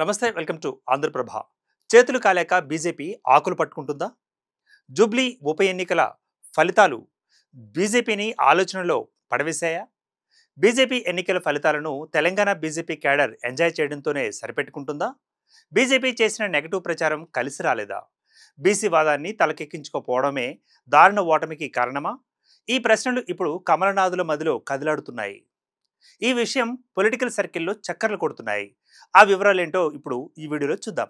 నమస్తే, welcome to Andhraprabha. చేతులు కాలేక BJP ఆకులు పట్టుకుంటుందా? జూబ్లీ ఉప ఎన్నికల ఫలితాలు బీజేపీని ఆలోచనలో పడవేశాయా? బీజేపీ ఎన్నికల ఫలితాలను తెలంగాణ బీజేపీ క్యాడర్ ఎంజాయ్ చేయడంతోనే సరిపెట్టుకుంటుందా? బీజేపీ చేసిన నెగటివ్ ప్రచారం కలిసి రాలేదా? బీసీ వాదాన్ని తలకెక్కించుకోపోవడమే దారుణ ఓటమికి కారణమా? ఈ ప్రశ్నలు ఇప్పుడు కమలనాథుల మదిలో కదిలాడుతున్నాయి. ఈ విషయం పొలిటికల్ సర్కిల్లో చక్కర్లు కొడుతున్నాయి. ఆ వివరాలేంటో ఇప్పుడు ఈ వీడియోలో చూద్దాం.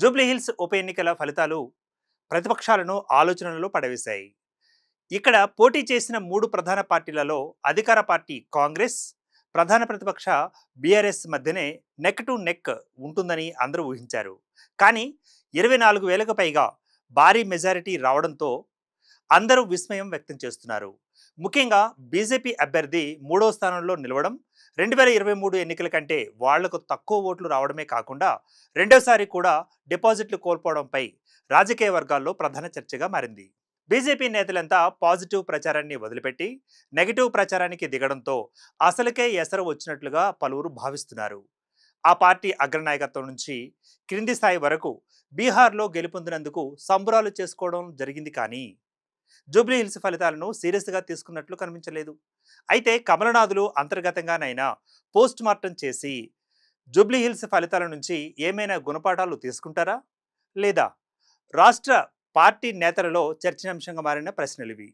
జూబ్లీహిల్స్ ఉప ఎన్నికల ఫలితాలు ప్రతిపక్షాలను ఆలోచనలో పడవేశాయి. ఇక్కడ పోటీ చేసిన 3 ప్రధాన పార్టీలలో అధికార పార్టీ కాంగ్రెస్, ప్రధాన ప్రతిపక్ష బీఆర్ఎస్ మధ్యనే నెక్ టు నెక్ ఉంటుందని అందరూ ఊహించారు. కానీ 24,000కు పైగా భారీ మెజారిటీ రావడంతో అందరూ విస్మయం వ్యక్తం చేస్తున్నారు. ముఖ్యంగా బీజేపీ అభ్యర్థి 3వ స్థానంలో నిలవడం 2023 ఎన్నికల కంటే వాళ్లకు తక్కువ ఓట్లు రావడమే కాకుండా రెండోసారి కూడా డిపాజిట్లు కోల్పోవడంపై రాజకీయ వర్గాల్లో ప్రధాన చర్చగా మారింది. బీజేపీ నేతలంతా పాజిటివ్ ప్రచారాన్ని వదిలిపెట్టి నెగిటివ్ ప్రచారానికి దిగడంతో అసలుకే ఎసరు వచ్చినట్లుగా పలువురు భావిస్తున్నారు. ఆ పార్టీ అగ్రనాయకత్వం నుంచి క్రింది స్థాయి వరకు బీహార్లో గెలుపొందినందుకు సంబరాలు చేసుకోవడం జరిగింది. కానీ జూబ్లీహిల్స్ ఫలితాలను సీరియస్గా తీసుకున్నట్లు కనిపించలేదు. అయితే కమలనాథులు అంతర్గతంగానైనా పోస్ట్ మార్టం చేసి జూబ్లీహిల్స్ ఫలితాల నుంచి ఏమైనా గుణపాఠాలు తీసుకుంటారా, లేదా రాష్ట్ర పార్టీ నేతలలో చర్చనీయాంశంగా మారిన ప్రశ్నలివి.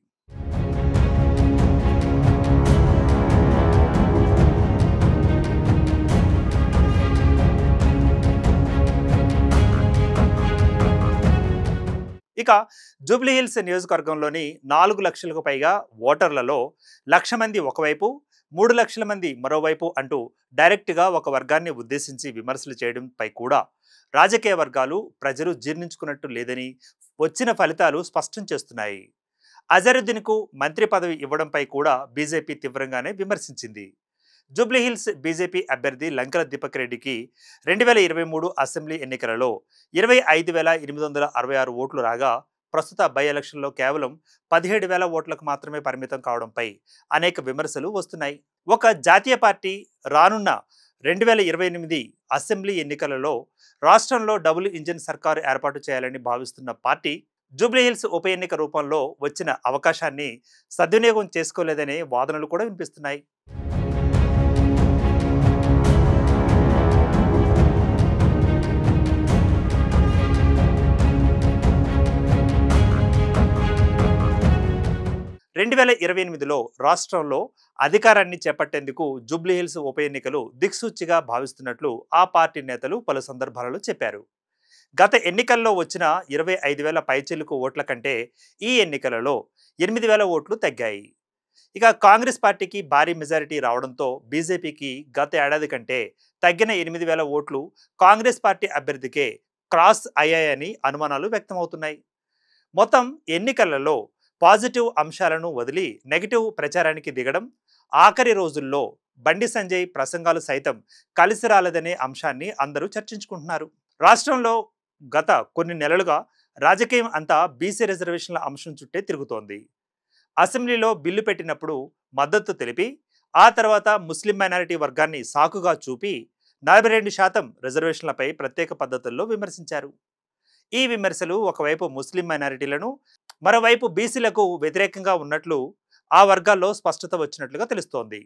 ఇక జూబ్లీహిల్స్ నియోజకవర్గంలోని 4 లక్షలకు పైగా ఓటర్లలో 1,00,000 మంది ఒకవైపు, 3 లక్షల మంది మరోవైపు అంటూ డైరెక్ట్గా ఒక వర్గాన్ని ఉద్దేశించి విమర్శలు చేయడంపై కూడా రాజకీయ వర్గాలు, ప్రజలు జీర్ణించుకున్నట్టు లేదని వచ్చిన ఫలితాలు స్పష్టం చేస్తున్నాయి. అజరుద్దీన్కు మంత్రి పదవి ఇవ్వడంపై కూడా బీజేపీ తీవ్రంగానే విమర్శించింది. జూబ్లీహిల్స్ బీజేపీ అభ్యర్థి లంకల దీపక్ రెడ్డికి 2023 అసెంబ్లీ ఎన్నికలలో 25,866 ఓట్లు రాగా ప్రస్తుత బై ఎలక్షన్లో కేవలం 17,000 ఓట్లకు మాత్రమే పరిమితం కావడంపై అనేక విమర్శలు వస్తున్నాయి. ఒక జాతీయ పార్టీ రానున్న 2028 అసెంబ్లీ ఎన్నికలలో రాష్ట్రంలో డబుల్ ఇంజిన్ సర్కారు ఏర్పాటు చేయాలని భావిస్తున్న పార్టీ జూబ్లీహిల్స్ ఉప ఎన్నిక రూపంలో వచ్చిన అవకాశాన్ని సద్వినియోగం చేసుకోలేదనే వాదనలు కూడా వినిపిస్తున్నాయి. రెండు 2028లో రాష్ట్రంలో అధికారాన్ని చేపట్టేందుకు జూబ్లీహిల్స్ ఉప ఎన్నికలు దిక్సూచిగా భావిస్తున్నట్లు ఆ పార్టీ నేతలు పలు సందర్భాలలో చెప్పారు. గత ఎన్నికల్లో వచ్చిన 25,000 పైచిలుకు ఓట్ల కంటే ఈ ఎన్నికలలో 8,000 ఓట్లు తగ్గాయి. ఇక కాంగ్రెస్ పార్టీకి భారీ మెజారిటీ రావడంతో బీజేపీకి గత ఏడాది కంటే తగ్గిన 8,000 ఓట్లు కాంగ్రెస్ పార్టీ అభ్యర్థికే క్రాస్ అయ్యాయని అనుమానాలు వ్యక్తమవుతున్నాయి. మొత్తం ఎన్నికలలో పాజిటివ్ అంశాలను వదిలి నెగిటివ్ ప్రచారానికి దిగడం, ఆఖరి రోజుల్లో బండి సంజయ్ ప్రసంగాలు సైతం కలిసి రాలేదనే అంశాన్ని అందరూ చర్చించుకుంటున్నారు. రాష్ట్రంలో గత కొన్ని నెలలుగా రాజకీయం అంతా బీసీ రిజర్వేషన్ల అంశం చుట్టే తిరుగుతోంది. అసెంబ్లీలో బిల్లు పెట్టినప్పుడు మద్దతు తెలిపి ఆ తర్వాత ముస్లిం మైనారిటీ వర్గాన్ని సాకుగా చూపి 42% రిజర్వేషన్లపై ప్రత్యేక పద్ధతుల్లో విమర్శించారు. ఈ విమర్శలు ఒకవైపు ముస్లిం మైనారిటీలను, మరోవైపు బీసీలకు వ్యతిరేకంగా ఉన్నట్లు ఆ వర్గాల్లో స్పష్టత వచ్చినట్లుగా తెలుస్తోంది.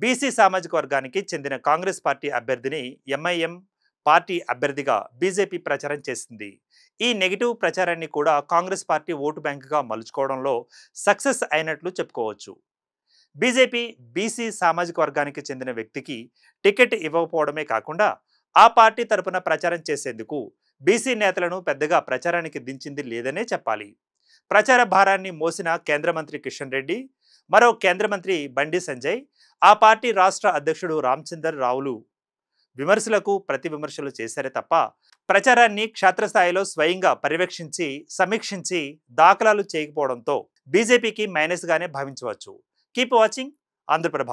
బీసీ సామాజిక వర్గానికి చెందిన కాంగ్రెస్ పార్టీ అభ్యర్థిని ఎంఐఎం పార్టీ అభ్యర్థిగా బీజేపీ ప్రచారం చేసింది. ఈ నెగిటివ్ ప్రచారాన్ని కూడా కాంగ్రెస్ పార్టీ ఓటు బ్యాంకుగా మలుచుకోవడంలో సక్సెస్ అయినట్లు చెప్పుకోవచ్చు. బీజేపీ బీసీ సామాజిక వర్గానికి చెందిన వ్యక్తికి టికెట్ ఇవ్వకపోవడమే కాకుండా ఆ పార్టీ తరపున ప్రచారం చేసేందుకు బీసీ నేతలను పెద్దగా ప్రచారానికి దించింది లేదనే చెప్పాలి. ప్రచార భారాన్ని మోసిన కేంద్ర మంత్రి కిషన్ రెడ్డి, మరో కేంద్ర మంత్రి బండి సంజయ్, ఆ పార్టీ రాష్ట్ర అధ్యక్షుడు రామచందర్ రావులు విమర్శలకు ప్రతి విమర్శలు చేశారే తప్ప ప్రచారాన్ని క్షేత్రస్థాయిలో స్వయంగా పర్యవేక్షించి సమీక్షించి దాఖలాలు చేయకపోవడంతో బీజేపీకి మైనస్గానే భావించవచ్చు. Keep watching Andhraprabha.